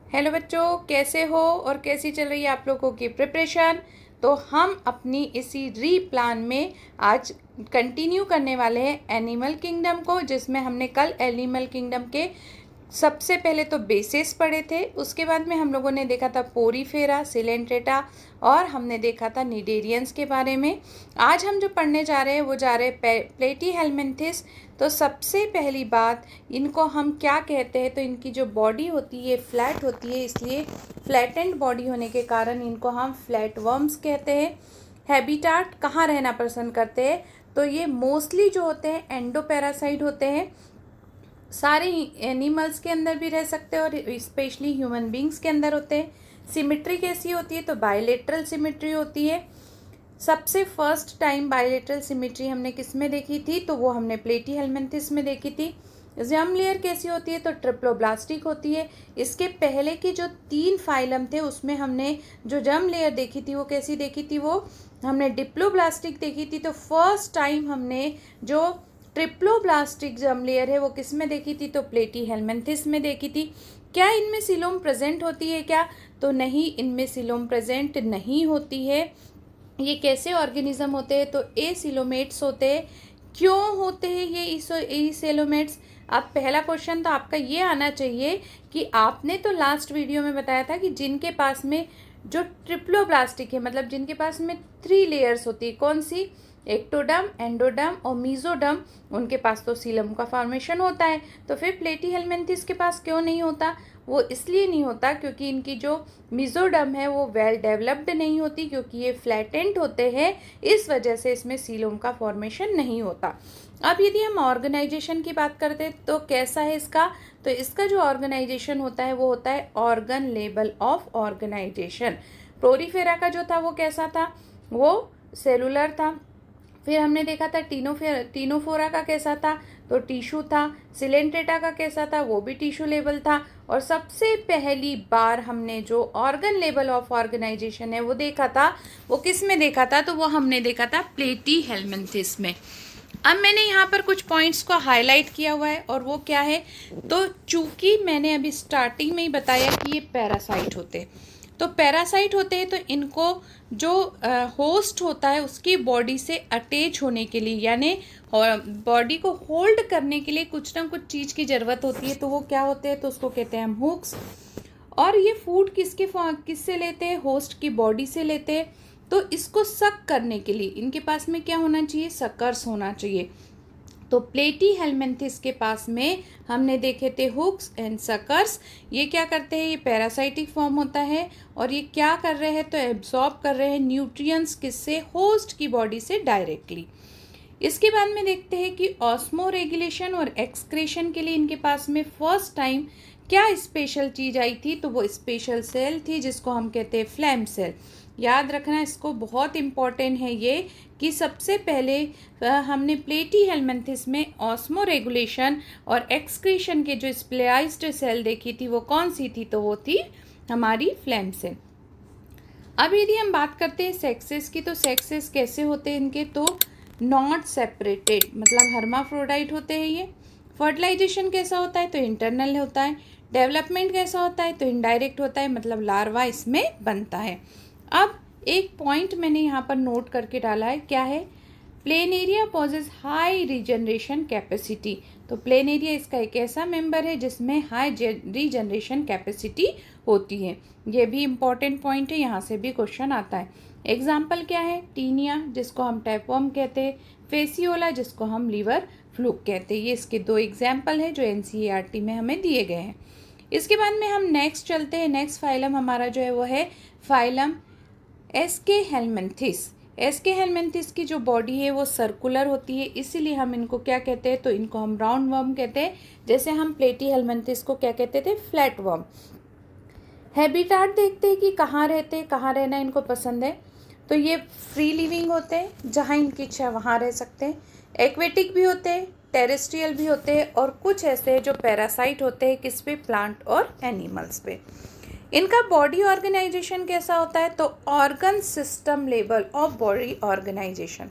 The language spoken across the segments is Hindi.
हेलो बच्चों, कैसे हो और कैसी चल रही है आप लोगों की प्रिपरेशन। तो हम अपनी इसी री प्लान में आज कंटिन्यू करने वाले हैं एनिमल किंगडम को, जिसमें हमने कल एनिमल किंगडम के सबसे पहले तो बेसिस पढ़े थे। उसके बाद में हम लोगों ने देखा था पोरीफेरा, सिलेंट्रेटा और हमने देखा था निडेरियंस के बारे में। आज हम जो पढ़ने जा रहे हैं वो जा रहे हैं प्लेटीहेल्मिन्थिस। तो सबसे पहली बात, इनको हम क्या कहते हैं, तो इनकी जो बॉडी होती है फ्लैट होती है, इसलिए फ्लैटेंड बॉडी होने के कारण इनको हम फ्लैट वर्म्स कहते हैं। हैबिटाट कहाँ रहना पसंद करते हैं, तो ये मोस्टली जो होते हैं एंडोपैरासाइट होते हैं। सारे एनिमल्स के अंदर भी रह सकते हैं और स्पेशली ह्यूमन बींग्स के अंदर होते हैं। सिमिट्री कैसी होती है, तो बायलेटरल सिमिट्री होती है। सबसे फर्स्ट टाइम बायलेटरल सिमिट्री हमने किस में देखी थी, तो वो हमने प्लेटीहेल्मिन्थिस में देखी थी। जर्म लेयर कैसी होती है, तो ट्रिप्लोब्लास्टिक होती है। इसके पहले के जो 3 फाइलम थे उसमें हमने जो जर्म लेयर देखी थी वो कैसी देखी थी, वो हमने डिप्लोब्लास्टिक देखी थी। तो फर्स्ट टाइम हमने जो ट्रिप्लोब्लास्टिक जर्म लेयर है वो किस में देखी थी, तो प्लेटीहेल्मिन्थिस में देखी थी। क्या इनमें सिलोम प्रेजेंट होती है क्या, तो नहीं, इनमें सिलोम प्रेजेंट नहीं होती है। ये कैसे ऑर्गेनिज्म होते हैं, तो एसिलोमेट्स होते हैं। क्यों होते हैं ये एसिलोमेट्स। अब पहला क्वेश्चन तो आपका ये आना चाहिए कि आपने तो लास्ट वीडियो में बताया था कि जिनके पास में जो ट्रिप्लोब्लास्टिक है, मतलब जिनके पास में 3 लेयर्स होती है, कौन सी, एक्टोडर्म, एंडोडर्म और मीजोडर्म, उनके पास तो सीलम का फॉर्मेशन होता है। तो फिर प्लेटीहेल्मिन्थिस के पास क्यों नहीं होता, वो इसलिए नहीं होता क्योंकि इनकी जो मीजोडर्म है वो वेल डेवलप्ड नहीं होती, क्योंकि ये फ्लैटेंट होते हैं, इस वजह से इसमें सीलोम का फॉर्मेशन नहीं होता। अब यदि हम ऑर्गेनाइजेशन की बात करते हैं तो कैसा है इसका, तो इसका जो ऑर्गेनाइजेशन होता है वो होता है ऑर्गन लेवल ऑफ ऑर्गेनाइजेशन। प्लोरीफेरा का जो था वो कैसा था, वो सेलुलर था। फिर हमने देखा था टीनोफोरा का कैसा था, तो टिश्यू था। सिलेंट्रेटा का कैसा था, वो भी टिश्यू लेवल था। और सबसे पहली बार हमने जो ऑर्गन लेवल ऑफ ऑर्गेनाइजेशन है वो देखा था, वो किस में देखा था, तो वो हमने देखा था प्लेटीहेल्मिन्थिस में। अब मैंने यहाँ पर कुछ पॉइंट्स को हाईलाइट किया हुआ है, और वो क्या है, तो चूंकि मैंने अभी स्टार्टिंग में ही बताया कि ये पैरासाइट होते हैं, तो पैरासाइट होते हैं तो इनको जो होस्ट होता है उसकी बॉडी से अटैच होने के लिए, यानी बॉडी को होल्ड करने के लिए कुछ ना कुछ चीज़ की ज़रूरत होती है। तो वो क्या होते हैं, तो उसको कहते हैं हम हुक्स। और ये फूड किससे लेते हैं, होस्ट की बॉडी से लेते हैं। तो इसको सक करने के लिए इनके पास में क्या होना चाहिए, सकर्स होना चाहिए। तो प्लेटीहेल्मिन्थिस के पास में हमने देखे थे हुक्स एंड सकर्स। ये क्या करते हैं, ये पैरासाइटिक फॉर्म होता है, और ये क्या कर रहे हैं, तो एब्जॉर्ब कर रहे हैं न्यूट्रिएंट्स किससे, होस्ट की बॉडी से डायरेक्टली। इसके बाद में देखते हैं कि ऑस्मो रेगुलेशन और एक्सक्रेशन के लिए इनके पास में फर्स्ट टाइम क्या स्पेशल चीज़ आई थी, तो वो स्पेशल सेल थी जिसको हम कहते हैं फ्लैम सेल। याद रखना इसको, बहुत इम्पॉर्टेंट है ये, कि सबसे पहले हमने प्लेटीहेल्मिन्थिस में ऑस्मो रेगुलेशन और एक्सक्रीशन के जो स्प्लाइस्ड सेल देखी थी वो कौन सी थी, तो वो थी हमारी फ्लैम सेल। अब यदि हम बात करते हैं सेक्सेस की, तो सेक्सेस कैसे होते हैं इनके, तो नॉट सेपरेटेड, मतलब हर्माफ्रोडाइट होते हैं ये। फर्टिलाइजेशन कैसा होता है, तो इंटरनल होता है। डेवलपमेंट कैसा होता है, तो इनडायरेक्ट होता है, मतलब लार्वा इसमें बनता है। अब एक पॉइंट मैंने यहाँ पर नोट करके डाला है, क्या है, Planaria possesses high regeneration capacity. तो प्लेनेरिया इसका एक ऐसा मेंबर है जिसमें हाई रीजनरेशन कैपेसिटी होती है। ये भी इम्पॉर्टेंट पॉइंट है, यहाँ से भी क्वेश्चन आता है। एग्जाम्पल क्या है, टीनिया जिसको हम टैपवर्म कहते हैं, फेसियोला जिसको हम लीवर फ्लूक कहते हैं। ये इसके 2 एग्जाम्पल है जो NCERT में हमें दिए गए हैं। इसके बाद में हम नेक्स्ट चलते हैं। नेक्स्ट फाइलम हमारा जो है वो है फाइलम एसके हेल्मिन्थिस। एसके हेल्मिन्थिस की जो बॉडी है वो सर्कुलर होती है, इसीलिए हम इनको क्या कहते हैं, तो इनको हम राउंड वर्म कहते हैं। जैसे हम प्लेटीहेल्मिन्थिस को क्या कहते थे, फ्लैट वर्म। हैबिटाट देखते हैं कि कहाँ रहते हैं, कहाँ रहना इनको पसंद है, तो ये फ्री लिविंग होते हैं, जहाँ इनकी इच्छा वहाँ रह सकते हैं। एक्वेटिक भी होते हैं, टेरेस्ट्रियल भी होते हैं, और कुछ ऐसे जो पैरासाइट होते हैं, किस पे, प्लांट और एनिमल्स पे। इनका बॉडी ऑर्गेनाइजेशन कैसा होता है, तो organ system level of body organization.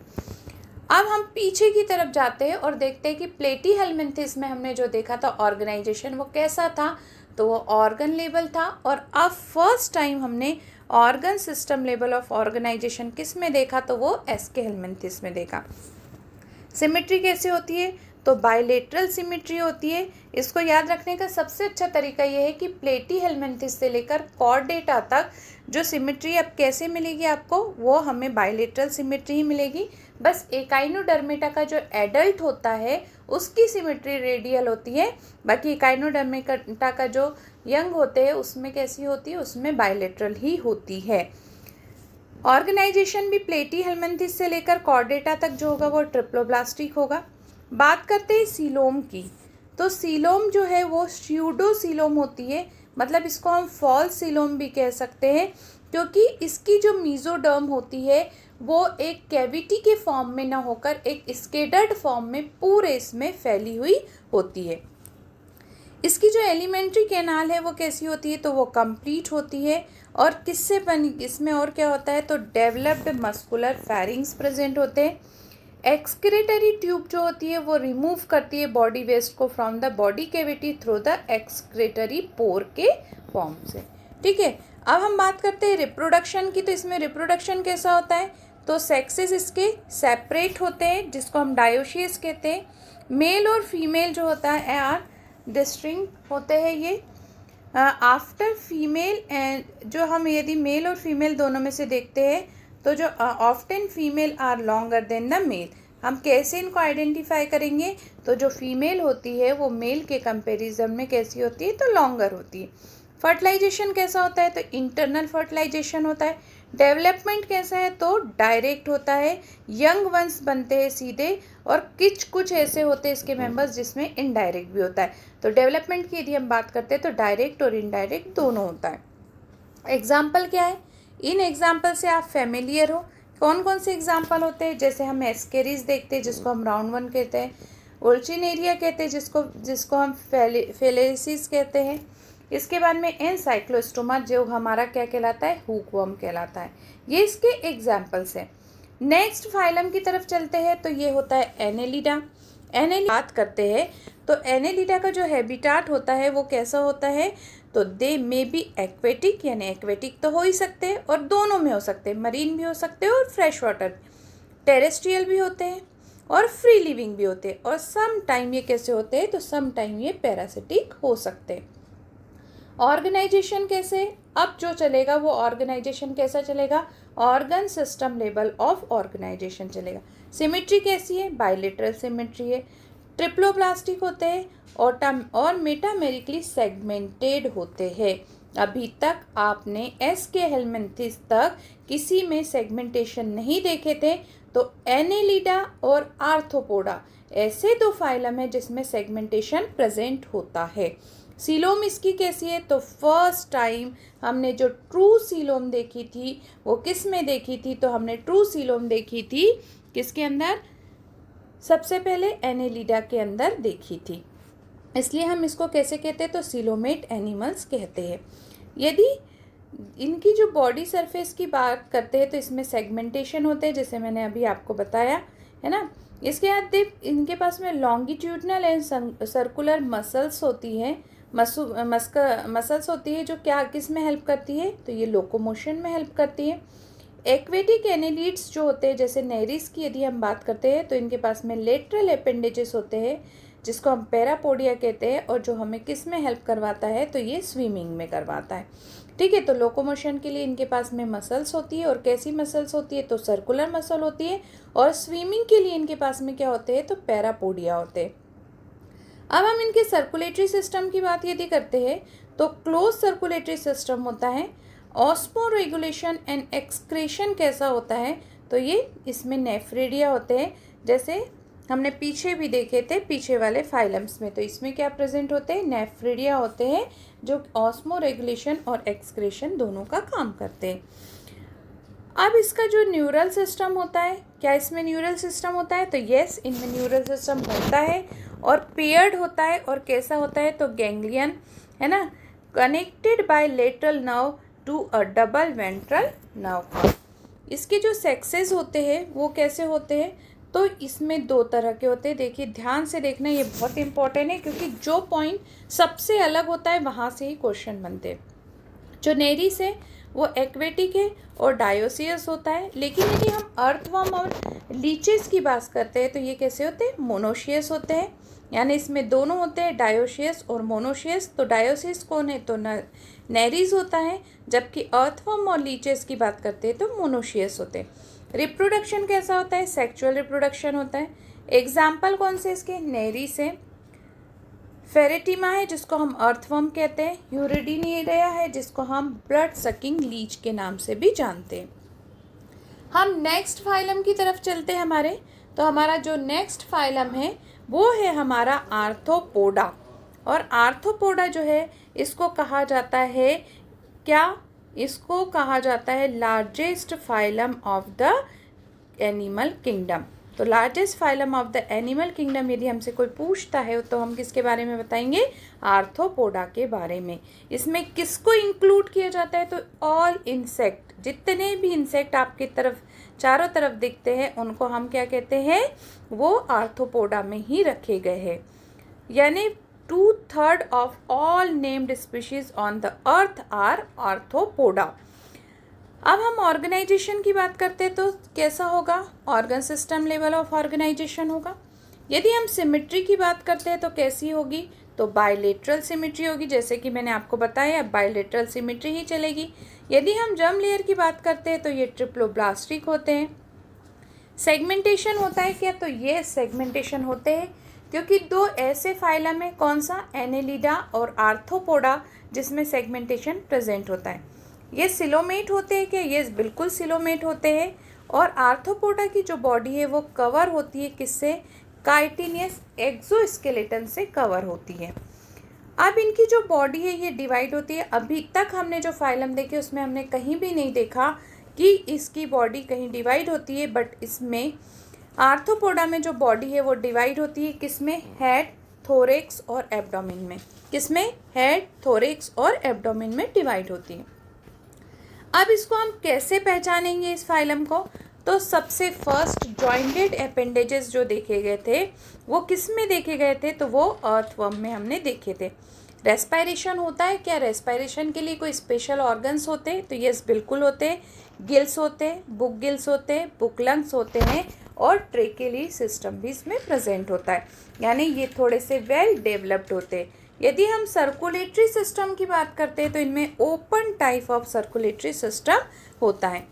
अब हम पीछे की तरफ जाते हैं और देखते हैं कि प्लेटीहेल्मिन्थिस में हमने जो देखा था ऑर्गेनाइजेशन वो कैसा था, तो वो ऑर्गन लेवल था। और अब फर्स्ट टाइम हमने organ system level of organization किस में देखा, तो वो एस के हेलमिंथिस में देखा। सिमेट्री कैसे होती है, तो बायलेटरल सिमेट्री होती है। इसको याद रखने का सबसे अच्छा तरीका ये है कि प्लेटी हेलमिंथिस से लेकर कॉर्डेटा तक जो सिमेट्री अब कैसे मिलेगी आपको, वो हमें बायलेटरल सिमेट्री ही मिलेगी। बस एकाइनोडर्मेटा का जो एडल्ट होता है उसकी सिमेट्री रेडियल होती है, बाकी एकाइनोडर्मेटा का जो यंग होते हैं उसमें कैसी होती है, उसमें बायलेटरल ही होती है। ऑर्गेनाइजेशन भी प्लेटी हेलमिंथिस से लेकर कॉर्डेटा तक जो होगा वो ट्रिप्लोब्लास्टिक होगा। बात करते हैं सीलोम की, तो सीलोम जो है वो स्यूडो सीलोम होती है, मतलब इसको हम फॉल्स सीलोम भी कह सकते हैं, क्योंकि इसकी जो मीजोडर्म होती है वो एक कैविटी के फॉर्म में ना होकर एक स्केडर्ड फॉर्म में पूरे इसमें फैली हुई होती है। इसकी जो एलिमेंट्री कैनाल है वो कैसी होती है, तो वो कंप्लीट होती है। और किससे बनी, इसमें और क्या होता है, तो डेवलप्ड मस्कुलर फेरिंग्स प्रेजेंट होते हैं। एक्सक्रेटरी ट्यूब जो होती है वो रिमूव करती है बॉडी वेस्ट को from the body cavity through the excretory pore के फॉर्म से। ठीक है, अब हम बात करते हैं रिप्रोडक्शन की। तो इसमें रिप्रोडक्शन कैसा होता है, तो सेक्सेस इसके सेपरेट होते हैं जिसको हम डायोशियस कहते हैं। मेल और फीमेल जो होता है आर डिस्टिंक्ट होते हैं ये। आफ्टर फीमेल एंड जो हम यदि मेल और फीमेल दोनों में से देखते हैं तो जो often female are longer than the male. हम कैसे इनको आइडेंटिफाई करेंगे, तो जो फीमेल होती है वो मेल के कंपैरिजन में कैसी होती है, तो लॉन्गर होती है। फर्टिलाइजेशन कैसा होता है, तो इंटरनल फर्टिलाइजेशन होता है। डेवलपमेंट कैसा है, तो डायरेक्ट होता है, यंग वंस बनते हैं सीधे, और कुछ ऐसे होते हैं इसके मेंबर्स जिसमें इनडायरेक्ट भी होता है। तो डेवलपमेंट की यदि हम बात करते हैं तो डायरेक्ट और इनडायरेक्ट दोनों होता है। एग्जाम्पल क्या है, इन एग्जाम्पल से आप फेमिलियर हो। कौन कौन से एग्जाम्पल होते हैं, जैसे हम एस्केरिस देखते हैं जिसको हम राउंड वन कहते हैं, ओल्चिनेरिया कहते हैं जिसको हम फेलेसिस कहते हैं। इसके बाद में एनसाइक्लोस्टोमा जो हमारा क्या कहलाता है, हुकवर्म कहलाता है। ये इसके एग्जाम्पल्स हैं। नेक्स्ट फाइलम की तरफ चलते हैं, तो ये होता है एनेलिडा। बात करते हैं तो एनेलिडा का जो हैबिटाट होता है वो कैसा होता है, तो दे मे बी एक्वेटिक, यानी एक्वेटिक तो हो ही सकते हैं और दोनों में हो सकते हैं, मरीन भी हो सकते हैं और फ्रेश वाटर, टेरेस्ट्रियल भी होते हैं और फ्री लिविंग भी होते हैं। और सम टाइम ये कैसे होते हैं, तो सम टाइम ये पैरासिटिक हो सकते हैं। ऑर्गेनाइजेशन कैसे, अब जो चलेगा वो ऑर्गेनाइजेशन कैसा चलेगा, organ system level of organization चलेगा। सिमेट्री कैसी है, बायलेटरल सिमेट्री है। ट्रिप्लोप्लास्टिक होते हैं और मेटामेरिकली सेगमेंटेड होते हैं। अभी तक आपने एस के हेलमिंथिस तक किसी में सेगमेंटेशन नहीं देखे थे, तो एनेलिडा और आर्थ्रोपोडा ऐसे दो फाइलम है जिसमें सेगमेंटेशन प्रेजेंट होता है। सीलोम इसकी कैसी है, तो फर्स्ट टाइम हमने जो ट्रू सीलोम देखी थी वो किस में देखी थी, तो हमने ट्रू सीलोम देखी थी किसके अंदर, सबसे पहले एनेलिडा के अंदर देखी थी, इसलिए हम इसको कैसे कहते हैं, तो सीलोमेट एनिमल्स कहते हैं। यदि इनकी जो बॉडी सरफेस की बात करते हैं तो इसमें सेगमेंटेशन होते हैं, जैसे मैंने अभी आपको बताया है ना। इसके बाद इनके पास में लॉन्गिट्यूडनल एंड सर्कुलर मसल्स होती हैं, मसल्स होती है जो क्या किस में हेल्प करती है, तो ये लोकोमोशन में हेल्प करती है। एक्वेटिक एनेलिड्स जो होते हैं, जैसे नेरिस की यदि हम बात करते हैं तो इनके पास में लेटरल एपेंडेजेस होते हैं जिसको हम पैरापोडिया कहते हैं, और जो हमें किस में हेल्प करवाता है, तो ये स्विमिंग में करवाता है। ठीक है, तो लोकोमोशन के लिए इनके पास में मसल्स होती है, और कैसी मसल्स होती है, तो सर्कुलर मसल होती है, और स्विमिंग के लिए इनके पास में क्या होते हैं, तो पैरापोडिया होते हैं। अब हम इनके सर्कुलेटरी सिस्टम की बात यदि करते हैं तो क्लोज सर्कुलेटरी सिस्टम होता है। ऑस्मो रेगुलेशन एंड एक्सक्रेशन कैसा होता है, तो ये इसमें नेफ्रेडिया होते हैं, जैसे हमने पीछे भी देखे थे पीछे वाले फाइलम्स में, तो इसमें क्या प्रेजेंट होते हैं, नेफ्रेडिया होते हैं जो ऑस्मो रेगुलेशन और एक्सक्रेशन दोनों का काम करते हैं। अब इसका जो न्यूरल सिस्टम होता है, क्या इसमें न्यूरल सिस्टम होता है, तो यस, इनमें न्यूरल सिस्टम होता है और पेयर्ड होता है, और कैसा होता है, तो गैंग्लियन है ना, connected by lateral nerve to a double ventral nerve. इसके जो सेक्सेस होते हैं वो कैसे होते हैं, तो इसमें 2 तरह के होते हैं। देखिए ध्यान से देखना, ये बहुत इंपॉर्टेंट है क्योंकि जो पॉइंट सबसे अलग होता है वहाँ से ही क्वेश्चन बनते हैं। जो नेरीज है वो एक्वेटिक है और डायोसियस होता है, लेकिन यदि हम अर्थवर्म और लीचेस की बात करते हैं तो ये कैसे होते हैं, मोनोशियस होते हैं। यानी इसमें दोनों होते हैं, डायोशियस और मोनोशियस। तो डायोसियस कौन है, तो नेरीज होता है, जबकि अर्थवर्म और लीचेस की बात करते हैं तो मोनोशियस होते हैं। रिप्रोडक्शन कैसा होता है, सेक्चुअल रिप्रोडक्शन होता है। एग्जाम्पल कौन से इसके, नेरीज है, फेरेटिमा है जिसको हम अर्थवर्म कहते हैं, यूरिडिनिया है जिसको हम ब्लड सकिंग लीच के नाम से भी जानते हैं। हम नेक्स्ट फाइलम की तरफ चलते हैं हमारे। तो हमारा जो नेक्स्ट फाइलम है वो है हमारा आर्थ्रोपोडा। और आर्थ्रोपोडा जो है इसको कहा जाता है क्या, इसको कहा जाता है largest phylum of the animal kingdom. तो largest phylum of the animal kingdom यदि हमसे कोई पूछता है तो हम किसके बारे में बताएंगे, आर्थ्रोपोडा के बारे में। इसमें किसको इंक्लूड किया जाता है, तो ऑल इंसेक्ट, जितने भी इंसेक्ट आपकी तरफ चारों तरफ दिखते हैं उनको हम क्या कहते हैं, वो आर्थ्रोपोडा में ही रखे गए हैं। यानी 2/3 of all named species on the earth are Arthropoda. अब हम ऑर्गेनाइजेशन की बात करते हैं तो कैसा होगा, organ system level of organization होगा। यदि हम सिमेट्री की बात करते हैं तो कैसी होगी, तो बायलेटरल सिमेट्री होगी, जैसे कि मैंने आपको बताया बायलेटरल सिमेट्री ही चलेगी। यदि हम जर्म लेयर की बात करते हैं तो ये ट्रिप्लोब्लास्टिक होते हैं। सेगमेंटेशन होता है क्या, तो ये सेगमेंटेशन होते हैं क्योंकि 2 ऐसे फाइलम है, कौन सा, एनेलिडा और आर्थ्रोपोडा, जिसमें सेगमेंटेशन प्रेजेंट होता है। ये सिलोमेट होते हैं क्या, ये बिल्कुल सिलोमेट होते हैं। और आर्थ्रोपोडा की जो बॉडी है वो कवर होती है किससे, काइटिनियस एक्सोस्केलेटन से कवर होती है। अब इनकी जो बॉडी है ये डिवाइड होती है। अभी तक हमने जो फाइलम देखे उसमें हमने कहीं भी नहीं देखा कि इसकी बॉडी कहीं डिवाइड होती है, बट इसमें आर्थ्रोपोडा में जो बॉडी है वो डिवाइड होती है किसमें, हेड, थोरेक्स और एब्डोमेन में। किसमें, हेड, थोरेक्स और एब्डोमेन में डिवाइड होती है। अब इसको हम कैसे पहचानेंगे इस फाइलम को, तो सबसे फर्स्ट जॉइंटेड अपेंडेजेस जो देखे गए थे वो किस में देखे गए थे, तो वो अर्थवर्म में हमने देखे थे। रेस्पायरेशन होता है क्या, रेस्पायरेशन के लिए कोई स्पेशल ऑर्गन्स होते हैं, तो यस बिल्कुल होते हैं। गिल्स होते हैं, बुक गिल्स होते हैं, बुक लंग्स होते हैं और ट्रेकेली सिस्टम भी इसमें प्रेजेंट होता है, यानी ये थोड़े से वेल डेवलप्ड होते हैं। यदि हम सर्कुलेटरी सिस्टम की बात करते हैं तो इनमें open type of circulatory system होता है।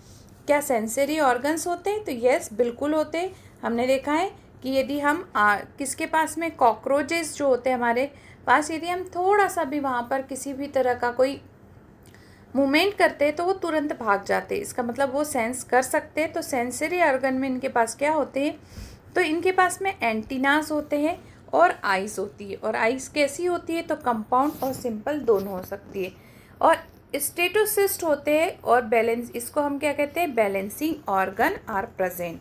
क्या सेंसरी ऑर्गन्स होते हैं, तो यस बिल्कुल होते हैं। हमने देखा है कि यदि हम किसके पास में, कॉकरोचेस जो होते हैं हमारे पास, यदि हम थोड़ा सा भी वहाँ पर किसी भी तरह का कोई मूवमेंट करते हैं तो वो तुरंत भाग जाते हैं, इसका मतलब वो सेंस कर सकते हैं। तो सेंसरी ऑर्गन में इनके पास क्या होते हैं, तो इनके पास में एंटीनास होते हैं और आइज़ होती है। और आइज़ कैसी होती है, तो कंपाउंड और सिंपल दोनों हो सकती है। और स्टेटोसिस्ट होते हैं और बैलेंस, इसको हम क्या कहते हैं, balancing organ are present.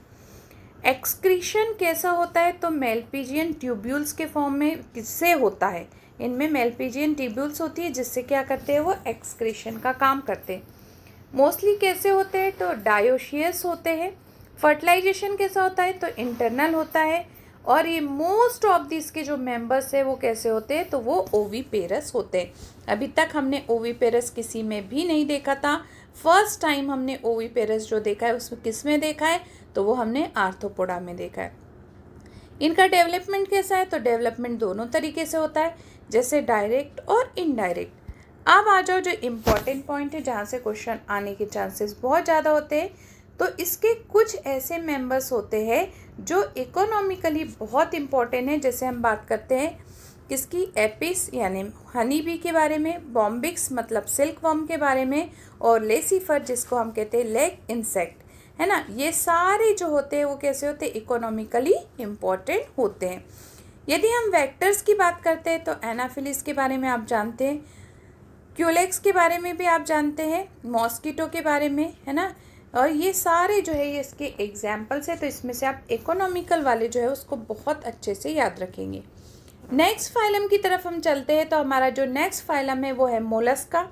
Excretion कैसा होता है, तो मेलपीजियन ट्यूब्यूल्स के फॉर्म में किससे होता है, इनमें मेलपीजियन ट्यूब्यूल्स होती है जिससे क्या करते हैं, वो एक्सक्रीशन का काम करते हैं। मोस्टली कैसे होते हैं, तो डायोशियस होते हैं। फर्टिलाइजेशन कैसा होता है, तो इंटरनल होता है। और ये मोस्ट ऑफ दिस के जो मेंबर्स है वो कैसे होते हैं, तो वो ओवीपेरस होते हैं। अभी तक हमने ओवीपेरस किसी में भी नहीं देखा था, फर्स्ट टाइम हमने ओवीपेरस जो देखा है उसमें किस में देखा है, तो वो हमने आर्थ्रोपोडा में देखा है। इनका डेवलपमेंट कैसा है, तो डेवलपमेंट दोनों तरीके से होता है, जैसे डायरेक्ट और इनडायरेक्ट। अब आ जाओ जो इम्पॉर्टेंट पॉइंट है जहाँ से क्वेश्चन आने के चांसेस बहुत ज़्यादा होते हैं। तो इसके कुछ ऐसे मेंबर्स होते हैं जो इकोनॉमिकली बहुत इम्पॉर्टेंट है, जैसे हम बात करते हैं किसकी, एपिस यानी हनी बी के बारे में, बॉम्बिक्स मतलब सिल्क वर्म के बारे में, और लेसिफर जिसको हम कहते हैं लेग इंसेक्ट, है ना। ये सारे जो होते हैं वो कैसे होते हैं, इकोनॉमिकली इम्पॉर्टेंट होते हैं। यदि हम वेक्टर्स की बात करते हैं तो एनाफिलिस के बारे में आप जानते हैं, क्यूलेक्स के बारे में भी आप जानते हैं, मॉस्किटो के बारे में, है ना। और ये सारे जो है ये इसके एग्जाम्पल्स है, तो इसमें से आप इकोनॉमिकल वाले जो है उसको बहुत अच्छे से याद रखेंगे। नेक्स्ट फाइलम की तरफ हम चलते हैं। तो हमारा जो नेक्स्ट फाइलम है वो है मोलस्का।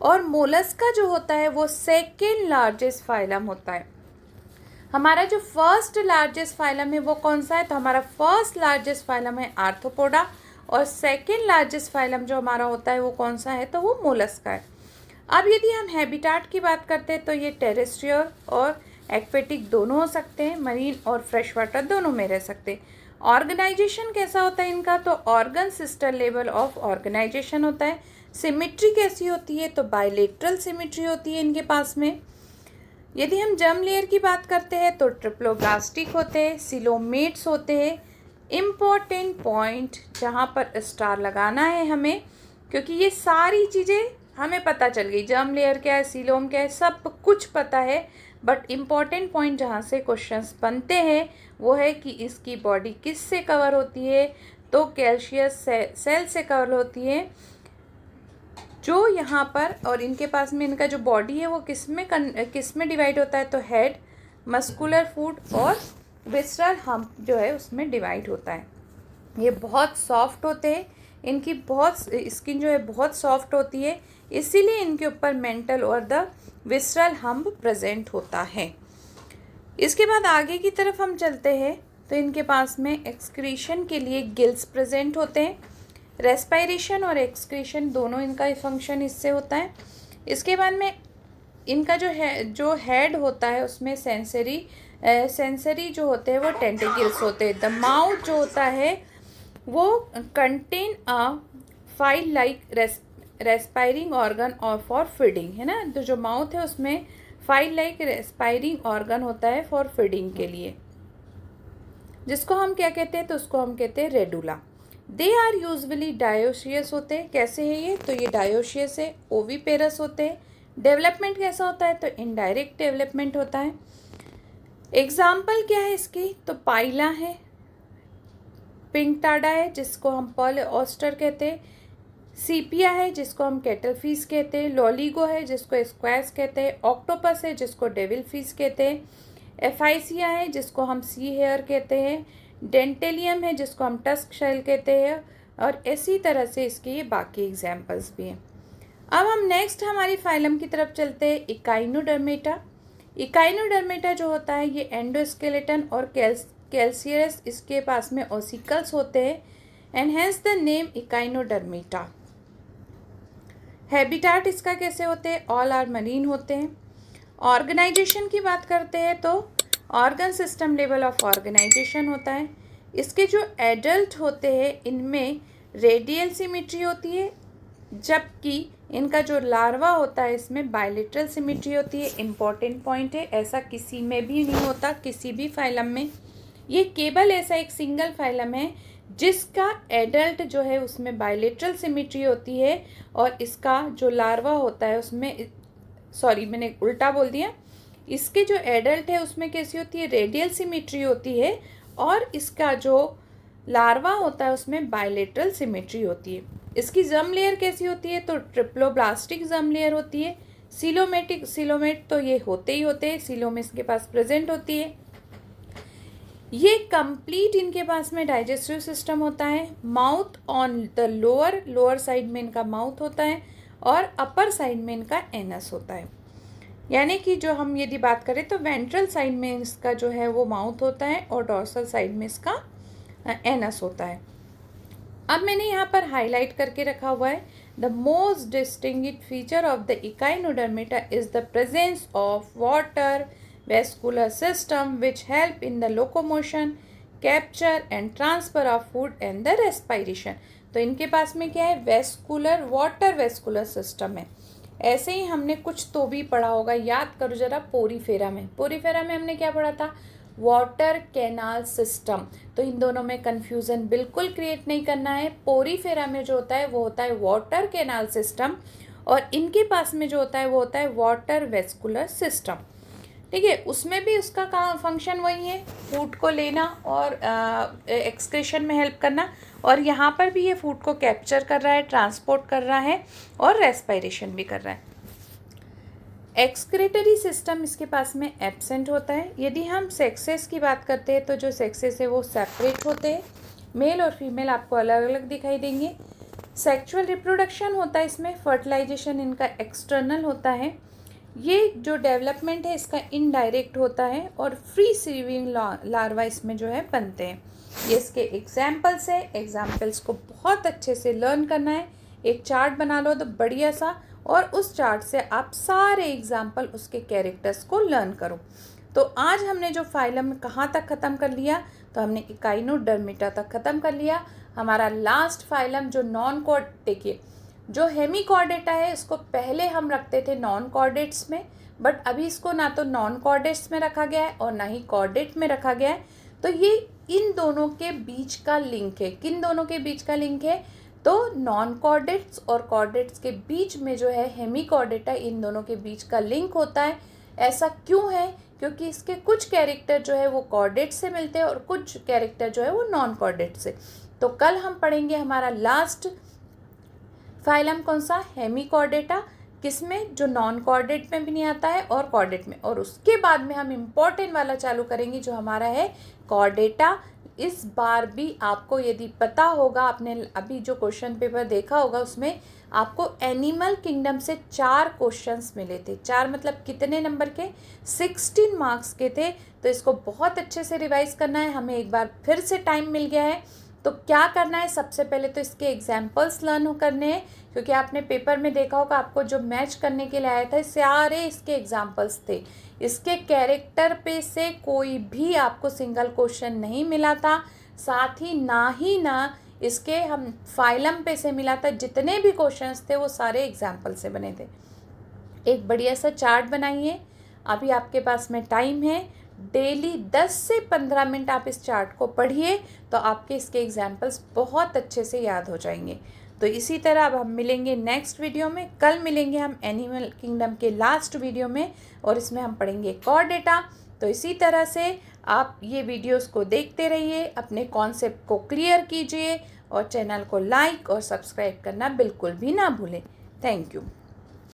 और मोलस्का जो होता है वो सेकेंड लार्जेस्ट फाइलम होता है। हमारा जो फर्स्ट लार्जेस्ट फाइलम है वो कौन सा है, तो हमारा फर्स्ट लार्जेस्ट फाइलम है आर्थ्रोपोडा, और सेकेंड लार्जेस्ट फाइलम जो हमारा होता है वो कौन सा है, तो वो मोलस्का है। अब यदि हम हैबिटाट की बात करते हैं तो ये टेरेस्ट्रियल और एक्वेटिक दोनों हो सकते हैं, मरीन और फ्रेश वाटर दोनों में रह सकते हैं। ऑर्गेनाइजेशन कैसा होता है इनका, तो organ system level of organization होता है। सिमिट्री कैसी होती है, तो बायलेटरल सिमिट्री होती है इनके पास में। यदि हम जर्म लेयर की बात करते हैं तो ट्रिप्लोब्लास्टिक होते हैं, सिलोमेट्स होते हैं। इम्पॉर्टेंट पॉइंट जहाँ पर स्टार लगाना है हमें, क्योंकि ये सारी चीज़ें हमें पता चल गई, जर्म लेयर क्या है, सिलोम क्या है, सब कुछ पता है, बट इम्पॉर्टेंट पॉइंट जहाँ से क्वेश्चंस बनते हैं वो है कि इसकी बॉडी किस से कवर होती है, तो कैल्शियस सेल से कवर होती है, जो यहाँ पर, और इनके पास में इनका जो बॉडी है वो किस में डिवाइड होता है, तो हेड, मस्कुलर फूड और विसरल हम्प जो है उसमें डिवाइड होता है। ये बहुत सॉफ्ट होते हैं, इनकी बहुत स्किन जो है बहुत सॉफ्ट होती है, इसीलिए इनके ऊपर मेंटल और द विसरल हम्प प्रेजेंट होता है। इसके बाद आगे की तरफ हम चलते हैं तो इनके पास में एक्सक्रीशन के लिए गिल्स प्रेजेंट होते हैं। रेस्पायरेशन और एक्सक्रीशन दोनों इनका फंक्शन इससे होता है। इसके बाद में इनका जो हेड होता है उसमें सेंसरी जो होते हैं वो टेंटिकल्स होते हैं। द माउथ जो होता है वो contain a file like respiring organ और फॉर फीडिंग, है ना। तो जो माउथ है उसमें फाइल लाइक रेस्पायरिंग ऑर्गन होता है फॉर फीडिंग के लिए, जिसको हम क्या कहते हैं, तो उसको हम कहते हैं radula. They are usually dioecious होते हैं। कैसे है ये, तो ये डायोशियस है। ओविपेरस होते हैं। डेवलपमेंट कैसा होता है, तो इनडायरेक्ट डेवलपमेंट होता है। एग्जाम्पल क्या है इसकी, तो पाइला है, पिंकटाडा है जिसको हम पर्ल ऑस्टर कहते हैं, सीपिया है जिसको हम कैटल फिश कहते हैं, लॉलीगो है जिसको स्क्वैश कहते हैं, ऑक्टोपस है जिसको डेविल फिश कहते हैं, एफाइसिया है जिसको हम सी हेयर कहते हैं, डेंटेलियम है जिसको हम टस्क शेल कहते हैं, और इसी तरह से इसके ये बाकी एग्जाम्पल्स भी हैं। अब हम नेक्स्ट हमारी फाइलम की तरफ चलते हैं, इकाइनोडर्मेटा। इकाइनोडर्मेटा जो होता है ये एंडोस्केलेटन और कैल्सियस इसके पास में ओसिकल्स होते हैं, and hence the name Echinodermata. Habitat इसका कैसे होते हैं, ऑल आर मरीन होते हैं। ऑर्गेनाइजेशन की बात करते हैं तो organ system level of organization होता है। इसके जो एडल्ट होते हैं इनमें रेडियल सिमिट्री होती है, जबकि इनका जो लार्वा होता है इसमें बायलेटरल सिमिट्री होती है। इम्पॉर्टेंट पॉइंट है, ऐसा किसी में भी नहीं होता, किसी भी फाइलम में। ये केवल ऐसा एक सिंगल फाइलम है जिसका एडल्ट जो है उसमें बायलेटरल सिमिट्री होती है, और इसका जो लार्वा होता है उसमें, सॉरी मैंने उल्टा बोल दिया, इसके जो एडल्ट है उसमें कैसी होती है, रेडियल सिमिट्री होती है, और इसका जो लार्वा होता है उसमें बायलेटरल सिमिट्री होती है। इसकी जर्म लेयर कैसी होती है, तो ट्रिप्लोब्लास्टिक जर्म लेयर होती है। सिलोमेट तो ये होते ही होते हैं, सिलोम इसके पास प्रेजेंट होती है। ये कंप्लीट इनके पास में डाइजेस्टिव सिस्टम होता है। Mouth on the lower side में इनका माउथ होता है, और अपर साइड में इनका एनस होता है। यानी कि जो हम यदि बात करें तो वेंट्रल साइड में इसका जो है वो माउथ होता है, और डॉर्सल साइड में इसका एनस होता है। अब मैंने यहाँ पर हाईलाइट करके रखा हुआ है, the most distinguished feature of the Echinodermata is the presence of water vascular system which help in the locomotion, capture and transfer of food and the respiration। तो इनके पास में क्या है, वाटर वेस्कुलर सिस्टम है। ऐसे ही हमने कुछ तो भी पढ़ा होगा, याद करो जरा, पोरीफेरा में हमने क्या पढ़ा था, वाटर कैनाल सिस्टम। तो इन दोनों में कंफ्यूजन बिल्कुल क्रिएट नहीं करना है। पोरीफेरा में जो होता है वो होता है वाटर कैनाल सिस्टम, और इनके पास में जो होता है वो होता है वाटर वेस्कुलर सिस्टम। ठीक है, उसमें भी उसका फंक्शन वही है, फूड को लेना और एक्सक्रीशन में हेल्प करना, और यहाँ पर भी ये फूड को कैप्चर कर रहा है, ट्रांसपोर्ट कर रहा है, और रेस्पायरेशन भी कर रहा है। एक्सक्रीटरी सिस्टम इसके पास में एब्सेंट होता है। यदि हम सेक्सेस की बात करते हैं तो जो सेक्सेस है वो सेपरेट होते हैं, मेल और फीमेल आपको अलग अलग दिखाई देंगे। सेक्सुअल रिप्रोडक्शन होता है इसमें, फर्टिलाइजेशन इनका एक्सटर्नल होता है। ये जो डेवलपमेंट है इसका इनडायरेक्ट होता है और फ्री स्वीमिंग लार्वा इसमें जो है बनते हैं। ये इसके एग्जाम्पल्स है। एग्जाम्पल्स को बहुत अच्छे से लर्न करना है। एक चार्ट बना लो तो बढ़िया सा, और उस चार्ट से आप सारे एग्जाम्पल उसके कैरेक्टर्स को लर्न करो। तो आज हमने जो फाइलम कहाँ तक ख़त्म कर लिया, तो हमने इकाइनोडर्मिटा तक ख़त्म कर लिया। हमारा लास्ट फाइलम जो नॉन कॉर्ड, देखिए जो हेमिकॉर्डेटा है इसको पहले हम रखते थे नॉन कॉर्डेट्स में, बट अभी इसको ना तो नॉन कॉर्डेट्स में रखा गया है और ना ही कॉर्डेट में रखा गया है। तो ये इन दोनों के बीच का लिंक है। किन दोनों के बीच का लिंक है? तो नॉन कॉर्डेट्स और कॉर्डेट्स के बीच में जो है हेमिकॉर्डेटा, इन दोनों के बीच का लिंक होता है। ऐसा क्यों है? क्योंकि इसके कुछ कैरेक्टर जो है वो कॉर्डेट से मिलते हैं और कुछ कैरेक्टर जो है वो नॉन कॉर्डेट से। तो कल हम पढ़ेंगे हमारा लास्ट फाइलम कौन सा? हेमिकॉर्डेटा, किसमें? जो नॉन कॉर्डेट में भी नहीं आता है और कॉर्डेट में। और उसके बाद में हम इम्पोर्टेंट वाला चालू करेंगे जो हमारा है कॉर्डेटा। इस बार भी आपको यदि पता होगा, आपने अभी जो क्वेश्चन पेपर देखा होगा उसमें आपको एनिमल किंगडम से 4 क्वेश्चंस मिले थे। 4 मतलब कितने नंबर के? 16 मार्क्स के थे। तो इसको बहुत अच्छे से रिवाइज करना है। हमें एक बार फिर से टाइम मिल गया है, तो क्या करना है? सबसे पहले तो इसके एग्जाम्पल्स लर्न करने हैं, क्योंकि आपने पेपर में देखा होगा आपको जो मैच करने के लिए आया था सारे इसके एग्जाम्पल्स थे। इसके कैरेक्टर पे से कोई भी आपको सिंगल क्वेश्चन नहीं मिला था, साथ ही ना इसके हम फाइलम पे से मिला था। जितने भी क्वेश्चंस थे वो सारे एग्जाम्पल से बने थे। एक बढ़िया सा चार्ट बनाइए। अभी आपके पास में टाइम है, डेली 10 से 15 मिनट आप इस चार्ट को पढ़िए, तो आपके इसके एग्जाम्पल्स बहुत अच्छे से याद हो जाएंगे। तो इसी तरह अब हम मिलेंगे नेक्स्ट वीडियो में। कल मिलेंगे हम एनिमल किंगडम के लास्ट वीडियो में, और इसमें हम पढ़ेंगे कॉर्डेटा। तो इसी तरह से आप ये वीडियोस को देखते रहिए, अपने कॉन्सेप्ट को क्लियर कीजिए, और चैनल को लाइक और सब्सक्राइब करना बिल्कुल भी ना भूलें। Thank you.